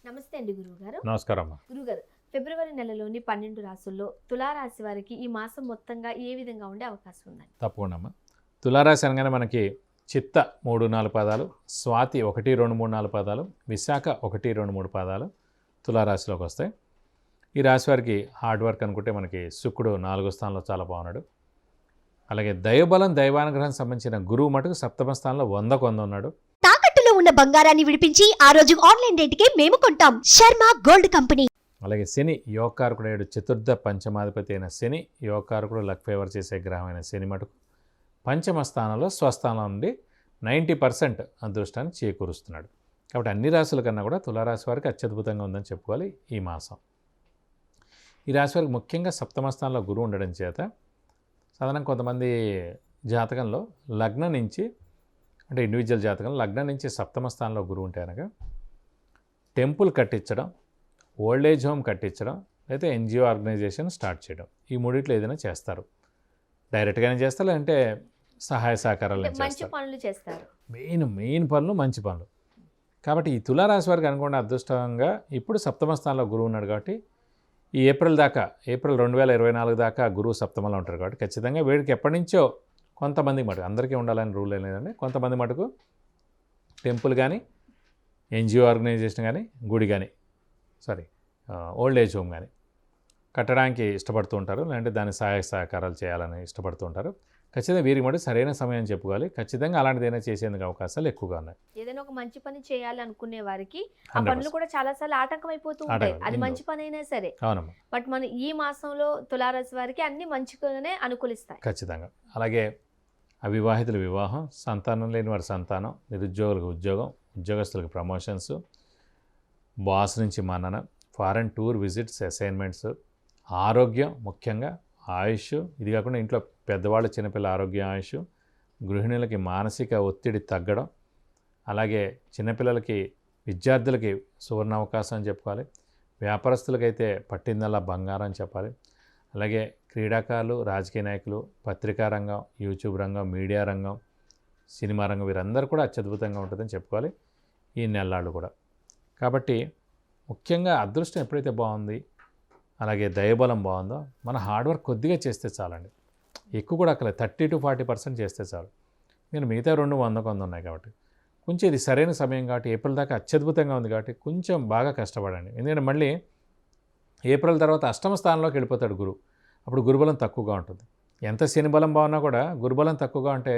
నమస్తే అండి గురువుగారు. నమస్కారం. గురువుగారు, ఫిబ్రవరి నెలలోని 12 రాశుల్లో తులారాశి వారికి ఈ మాసం మొత్తంగా ఏ విధంగా ఉండే అవకాశం ఉందండి? తప్పకుండా అమ్మ. తులారాశి అనగానే మనకి చిత్త 3-4 పాదాలు, స్వాతి 1-2-3-4 పాదాలు, విశాఖ 1-2-3 పాదాలు తులారాశిలోకి వస్తాయి. ఈ రాశి వారికి హార్డ్ వర్క్ అనుకుంటే మనకి శుక్రుడు 4వ స్థానంలో చాలా బాగున్నాడు. అలాగే దైవబలం దైవానుగ్రహం సంబంధించిన గురువు మటుకు 7వ స్థానంలో 100కు 100 ఉన్నాడు. తాకట్టులో ఉన్న బంగారాన్ని విడిపించి ఆ రోజు ఆన్లైన్ రేటుకే మేము కొంటాం. Sharma gold company. అలాగే శని యోగకారకుడు అయ్యాడు. చతుర్థ పంచమాధిపతి అయిన శని యోగకారకుడు, లక్ ఫేవర్ చేసే గ్రహమైన శని మటుకు పంచమ స్థానంలో స్వస్థానం నుండి 90% అదృష్టాన్ని చేకూరుస్తున్నాడు. కాబట్టి అన్ని రాశుల కన్నా కూడా తులారాశి వారికి అత్యద్భుతంగా ఉందని చెప్పుకోవాలి ఈ మాసం. ఈ రాశి వారికి ముఖ్యంగా 7వ స్థానంలో గురువు ఉండడం చేత సాధారణంగా కొంతమంది జాతకంలో లగ్నం నుంచి అంటే ఇండివిజువల్ జాతకంలో లగ్నం నుంచి 7వ స్థానంలో గురువు ఉంటే కనుక టెంపుల్ కట్టించడం, ఓల్డ్ ఏజ్ హోమ్ కట్టించడం, లేదా ఎన్జిఓ ఆర్గనైజేషన్ స్టార్ట్ చేయడం, ఈ మూడిట్లో ఏదైనా చేస్తారు. డైరెక్ట్గానే చేస్తారు, లేదంటే సహాయ సహకారాలు మంచి పనులు చేస్తారు. మెయిన్ పనులు మంచి పనులు. కాబట్టి ఈ తులారాశి వారికి అనుకోండి అదృష్టంగా ఇప్పుడు 7వ స్థానంలో గురువు ఉన్నాడు. కాబట్టి ఈ ఏప్రిల్ 2024 దాకా గురువు 7మలో ఉంటారు. కాబట్టి ఖచ్చితంగా వీడికి ఎప్పటి నుంచో కొంతమంది మటుకు, అందరికీ ఉండాలని రూల్ ఏం లేదండి, కొంతమంది మటుకు టెంపుల్ కానీ, ఎన్జిఓ ఆర్గనైజేషన్ కానీ, గుడి కానీ, ఓల్డ్ ఏజ్ హోమ్ కానీ కట్టడానికి ఇష్టపడుతూ ఉంటారు, లేదంటే దాని సహాయ సహకారాలు చేయాలని ఇష్టపడుతూ ఉంటారు. ఖచ్చితంగా వీరికి మటు సరైన సమయం చెప్పుకోవాలి. ఖచ్చితంగా అలాంటిదైనా చేసేందుకు అవకాశాలు ఎక్కువగా ఉన్నాయి. ఏదైనా ఒక మంచి పని చేయాలి అనుకునే వారికి ఆ పనులు కూడా చాలా సార్లు ఆటంకం అయిపోతూ ఉంటాయి. అది మంచి పని అయినా సరే. అవునమ్మా. బట్ మన ఈ మాసంలో తులారాశి వారికి అన్ని మంచిగానే అనుకూలిస్తాయి. ఖచ్చితంగా. అలాగే అవివాహితుల వివాహం, సంతానం లేని వారి సంతానం, నిరుద్యోగులకు ఉద్యోగం, ఉద్యోగస్తులకు ప్రమోషన్స్, బాస్ నుంచి మన్నన, ఫారెన్ టూర్ విజిట్స్, అసైన్మెంట్స్, ఆరోగ్యం ముఖ్యంగా ఆయుష్, ఇది కాకుండా ఇంట్లో పెద్దవాళ్ళు చిన్నపిల్ల ఆరోగ్య ఆయుష్, గృహిణులకి మానసిక ఒత్తిడి తగ్గడం, అలాగే చిన్నపిల్లలకి విద్యార్థులకి సువర్ణ అవకాశం అని చెప్పుకోవాలి, వ్యాపారస్తులకైతే పట్టిందల్లా బంగారం అని చెప్పాలి, అలాగే క్రీడాకారులు, రాజకీయ నాయకులు, పత్రికా రంగం, యూట్యూబ్ రంగం, మీడియా రంగం, సినిమా రంగం, వీరందరూ కూడా అత్యద్భుతంగా ఉంటుందని చెప్పుకోవాలి ఈ నెలలు కూడా. కాబట్టి ముఖ్యంగా అదృష్టం ఎప్పుడైతే బాగుంది, అలాగే దైవబలం బాగుందో, మన హార్డ్ వర్క్ కొద్దిగా చేస్తే చాలండి. ఎక్కువ కూడా అక్కర్లేదు, 30-40% చేస్తే చాలు. నేను మిగతా 100కు 100 ఉన్నాయి కాబట్టి కొంచెం ఇది సరైన సమయం కాబట్టి ఏప్రిల్ దాకా అత్యద్భుతంగా ఉంది కాబట్టి కొంచెం బాగా కష్టపడండి. ఎందుకంటే మళ్ళీ ఏప్రిల్ తర్వాత 8వ స్థానంలోకి వెళ్ళిపోతాడు గురువు. అప్పుడు గురుబలం తక్కువగా ఉంటుంది. ఎంత శని బలం బాగున్నా కూడా గురుబలం తక్కువగా ఉంటే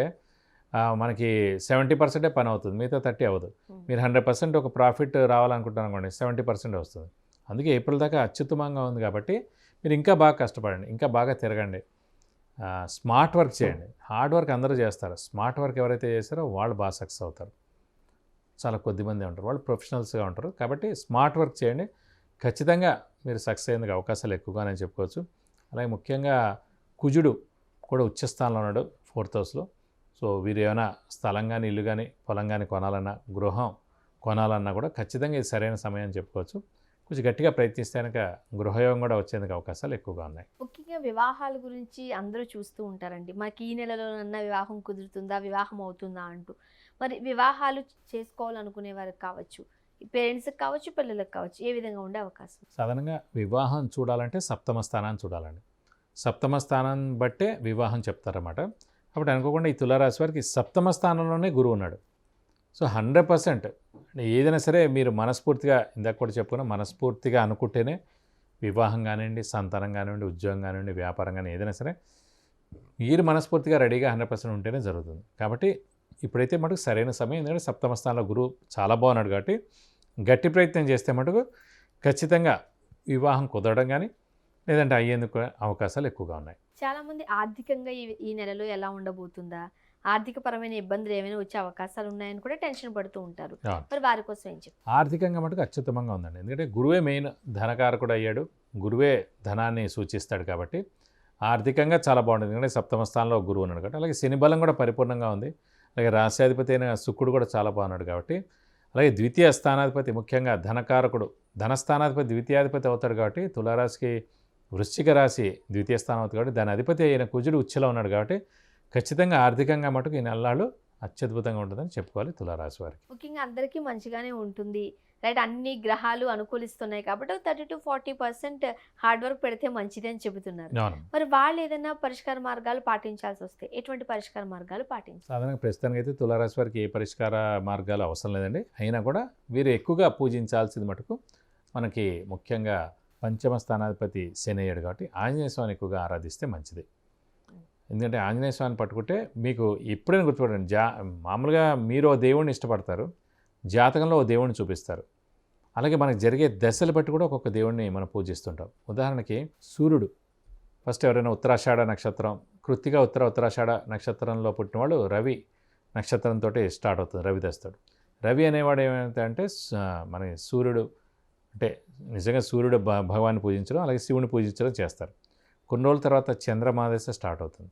మనకి 70% పని అవుతుంది, మిగతా 30 అవ్వదు. మీరు 100% ఒక ప్రాఫిట్ రావాలనుకుంటాను అనుకోండి, 70% వస్తుంది. అందుకే ఏప్రిల్ దాకా అత్యుత్తమంగా ఉంది కాబట్టి మీరు ఇంకా బాగా కష్టపడండి, ఇంకా బాగా తిరగండి, స్మార్ట్ వర్క్ చేయండి. హార్డ్ వర్క్ అందరూ చేస్తారు, స్మార్ట్ వర్క్ ఎవరైతే చేస్తారో వాళ్ళు బాగా సక్సెస్ అవుతారు. చాలా కొద్దిమంది ఉంటారు, వాళ్ళు ప్రొఫెషనల్స్గా ఉంటారు. కాబట్టి స్మార్ట్ వర్క్ చేయండి, ఖచ్చితంగా మీరు సక్సెస్ అయ్యేందుకు అవకాశాలు ఎక్కువగానే చెప్పుకోవచ్చు. అలాగే ముఖ్యంగా కుజుడు కూడా ఉచ్చస్థానంలో ఉన్నాడు 4th హౌస్లో. సో వీరు ఏమైనా స్థలం కానీ, ఇల్లు కానీ, పొలం కానీ కొనాలన్నా, గృహం కొనాలన్నా కూడా ఖచ్చితంగా ఇది సరైన సమయం అని చెప్పుకోవచ్చు. కొంచెం గట్టిగా ప్రయత్నిస్తే కనుక గృహయోగం కూడా వచ్చేందుకు అవకాశాలు ఎక్కువగా ఉన్నాయి. ముఖ్యంగా వివాహాల గురించి అందరూ చూస్తూ ఉంటారండి, మనకి ఈ నెలలోనన్నా వివాహం కుదురుతుందా, వివాహం అవుతుందా అంటూ. మరి వివాహాలు చేసుకోవాలనుకునే వారికి కావచ్చు, పేరెంట్స్కి కావచ్చు, పిల్లలకు కావచ్చు, ఏ విధంగా ఉండే అవకాశం? సాధారణంగా వివాహం చూడాలంటే 7వ స్థానాన్ని చూడాలండి. 7వ స్థానం బట్టే వివాహం చెప్తారన్నమాట. కాబట్టి అనుకోకుండా ఈ తులారాశి వారికి 7వ స్థానంలోనే గురువు ఉన్నాడు. సో 100% ఏదైనా సరే మీరు మనస్ఫూర్తిగా, ఇందాక కూడా చెప్పుకున్నా, మనస్ఫూర్తిగా అనుకుంటేనే వివాహం కానివ్వండి, సంతానం కానివ్వండి, ఉద్యోగం కానివ్వండి, వ్యాపారం కానీ ఏదైనా సరే మీరు మనస్ఫూర్తిగా రెడీగా 100% ఉంటేనే జరుగుతుంది. కాబట్టి ఇప్పుడైతే మటుకు సరైన సమయం. ఎందుకంటే 7వ స్థానంలో గురువు చాలా బాగున్నాడు కాబట్టి గట్టి ప్రయత్నం చేస్తే మటుకు ఖచ్చితంగా వివాహం కుదరడం కానీ లేదంటే అయ్యేందుకు అవకాశాలు ఎక్కువగా ఉన్నాయి. చాలామంది ఆర్థికంగా ఈ నెలలో ఎలా ఉండబోతుందా, ఆర్థికపరమైన ఇబ్బందులు ఏమైనా వచ్చే అవకాశాలు ఉన్నాయని కూడా టెన్షన్ పడుతూ ఉంటారు. మరి వారి కోసం ఏం చెప్పారు? ఆర్థికంగా మటుకు అత్యుత్తమంగా ఉందండి. ఎందుకంటే గురువే మెయిన్ ధనకారకుడు అయ్యాడు, గురువే ధనాన్ని సూచిస్తాడు కాబట్టి ఆర్థికంగా చాలా బాగుంటుంది. ఎందుకంటే 7వ స్థానంలో గురువు ఉన్నాడు కాబట్టి. అలాగే శని బలం కూడా పరిపూర్ణంగా ఉంది. అలాగే రాశ్యాధిపతి అయిన శుక్రుడు కూడా చాలా బాగున్నాడు కాబట్టి. అలాగే ద్వితీయ స్థానాధిపతి, ముఖ్యంగా ధనకారకుడు, ధనస్థానాధిపతి ద్వితీయాధిపతి అవుతాడు కాబట్టి తులారాశికి వృశ్చిక రాశి ద్వితీయ స్థానం అవుతుంది కాబట్టి దాని అధిపతి అయిన కుజుడు ఉచ్చలో ఉన్నాడు కాబట్టి ఖచ్చితంగా ఆర్థికంగా మటుకు ఈ నెలలు అత్యద్భుతంగా ఉంటుందని చెప్పుకోవాలి తులారాశి వారికి. ముఖ్యంగా అందరికీ మంచిగానే ఉంటుంది, రైట్, అన్ని గ్రహాలు అనుకూలిస్తున్నాయి కాబట్టి 30-40% హార్డ్ వర్క్ పెడితే మంచిది అని చెబుతున్నారు. అవును. మరి వాళ్ళు ఏదైనా పరిష్కార మార్గాలు పాటించాల్సి వస్తే ఎటువంటి పరిష్కార మార్గాలు పాటించాలి? సాధారణంగా ప్రస్తుతానికి అయితే తులారాశి వారికి ఏ పరిష్కార మార్గాలు అవసరం లేదండి. అయినా కూడా వీరు ఎక్కువగా పూజించాల్సింది మటుకు మనకి ముఖ్యంగా పంచమ స్థానాధిపతి శని అయ్యాడు కాబట్టి ఆంజనేయ స్వామిని ఎక్కువగా ఆరాధిస్తే మంచిది. ఎందుకంటే ఆంజనేయ స్వామిని పట్టుకుంటే మీకు ఎప్పుడైనా గుర్తుపడండి, మామూలుగా మీరు ఓ దేవుడిని ఇష్టపడతారు, జాతకంలో ఓ దేవుడిని చూపిస్తారు. అలాగే మనకు జరిగే దశలు బట్టి కూడా ఒక్కొక్క దేవుడిని మనం పూజిస్తుంటాం. ఉదాహరణకి సూర్యుడు ఫస్ట్ ఎవరైనా ఉత్తరాషాఢ నక్షత్రం, కృత్తిక ఉత్తరాషాఢ నక్షత్రంలో పుట్టినవాడు రవి నక్షత్రంతో స్టార్ట్ అవుతుంది, రవి దస్తాడు. రవి అనేవాడు ఏమైతే మన సూర్యుడు అంటే నిజంగా సూర్యుడు భగవాన్ని పూజించడం, అలాగే శివుని పూజించడం చేస్తారు. కొన్ని రోజుల తర్వాత చంద్రమాదేశ స్టార్ట్ అవుతుంది.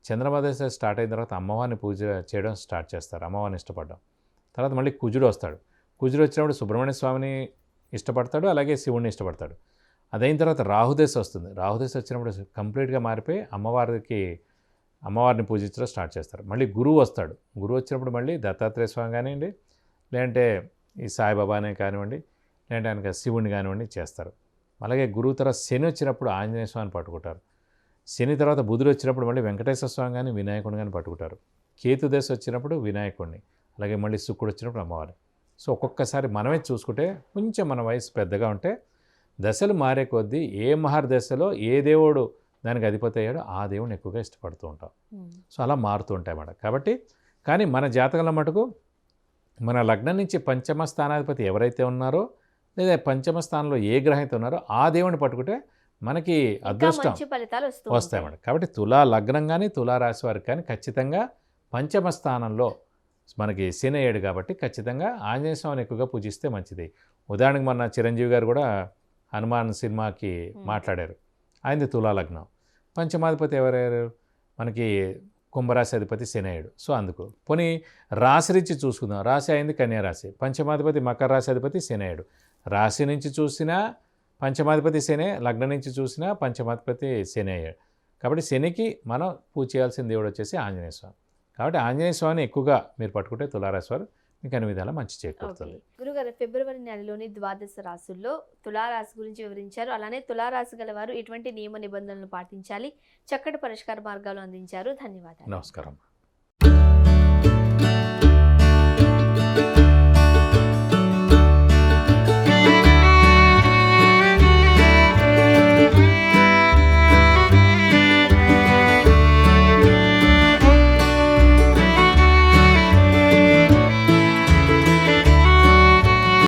చంద్రమాదేశ స్టార్ట్ అయిన తర్వాత అమ్మవారిని పూజ చేయడం స్టార్ట్ చేస్తారు, అమ్మవారిని ఇష్టపడడం. తర్వాత మళ్ళీ కుజుడు వస్తాడు. కుజుడు వచ్చినప్పుడు సుబ్రహ్మణ్య స్వామిని ఇష్టపడతాడు, అలాగే శివుడిని ఇష్టపడతాడు. అదైన తర్వాత రాహుదేశ వస్తుంది. రాహుదేశ వచ్చినప్పుడు కంప్లీట్గా మారిపోయి అమ్మవారిని పూజించడం స్టార్ట్ చేస్తారు. మళ్ళీ గురువు వస్తాడు. గురువు వచ్చినప్పుడు మళ్ళీ దత్తాత్రేయ స్వామి కానివ్వండి, లేదంటే ఈ సాయిబాబానే కానివ్వండి, లేదంటే ఆయనకి శివుడిని కానివ్వండి చేస్తారు. అలాగే గురువు తర్వాత శని వచ్చినప్పుడు ఆంజనేయ స్వామిని పట్టుకుంటారు. శని తర్వాత బుధుడు వచ్చినప్పుడు మళ్ళీ వెంకటేశ్వర స్వామి కానీ వినాయకుడిని కానీ పట్టుకుంటారు. కేతు దశ వచ్చినప్పుడు వినాయకుడిని, అలాగే మళ్ళీ శుక్రుడు వచ్చినప్పుడు అమ్మవారిని. సో ఒక్కొక్కసారి మనమే చూసుకుంటే కొంచెం మన వయసు పెద్దగా ఉంటే దశలు మారే కొద్దీ ఏ మహర్దశలో ఏ దేవుడు దానికి అధిపతి అయ్యాడో ఆ దేవుడిని ఎక్కువగా ఇష్టపడుతూ ఉంటాం. సో అలా మారుతూ ఉంటాయి అన్నమాట. కాబట్టి కానీ మన జాతకంలో మటుకు మన లగ్నం నుంచి పంచమ స్థానాధిపతి ఎవరైతే ఉన్నారో లేదా పంచమ స్థానంలో ఏ గ్రహం అయితే ఉన్నారో ఆ దేవుడిని పట్టుకుంటే మనకి అదృష్టం వస్తాయన్నమాట. కాబట్టి తులా లగ్నం కానీ తులారాశి వారికి కానీ ఖచ్చితంగా పంచమ స్థానంలో మనకి శని అయ్యాడు కాబట్టి ఖచ్చితంగా ఆంజనేయ స్వామిని ఎక్కువగా పూజిస్తే మంచిది. ఉదాహరణకు మన చిరంజీవి గారు కూడా హనుమాన్ సినిమాకి మాట్లాడారు, ఆయనది తులా లగ్నం. పంచమాధిపతి ఎవరయ్యారు మనకి కుంభరాశి అధిపతి శని అయ్యాడు. సో అందుకు పోనీ రాశి నుంచి చూసుకుందాం. రాశి అయింది కన్యారాశి, పంచమాధిపతి మకర రాశి అధిపతి శని అయ్యాడు. రాశి నుంచి చూసినా పంచమాధిపతి శని, లగ్నం నుంచి చూసినా పంచమాధిపతి శని అయ్యాడు. కాబట్టి శనికి మనం పూజ చేయాల్సిన దేవుడు వచ్చేసి ఆంజనేయ స్వామి. కాబట్టి ఆంజనేయ స్వామిని ఎక్కువగా మీరు పట్టుకుంటే తులారాశి వారు మీకు అన్ని విధాలా మంచి చేకూరుతుంది. గురుగారు, ఫిబ్రవరి నెలలోని ద్వాదశ రాశుల్లో తులారాశి గురించి వివరించారు. అలానే తులారాశి గల వారు ఎటువంటి నియమ నిబంధనలు పాటించాలి, చక్కటి పరిష్కార మార్గాలు అందించారు. ధన్యవాదాలు. నమస్కారం.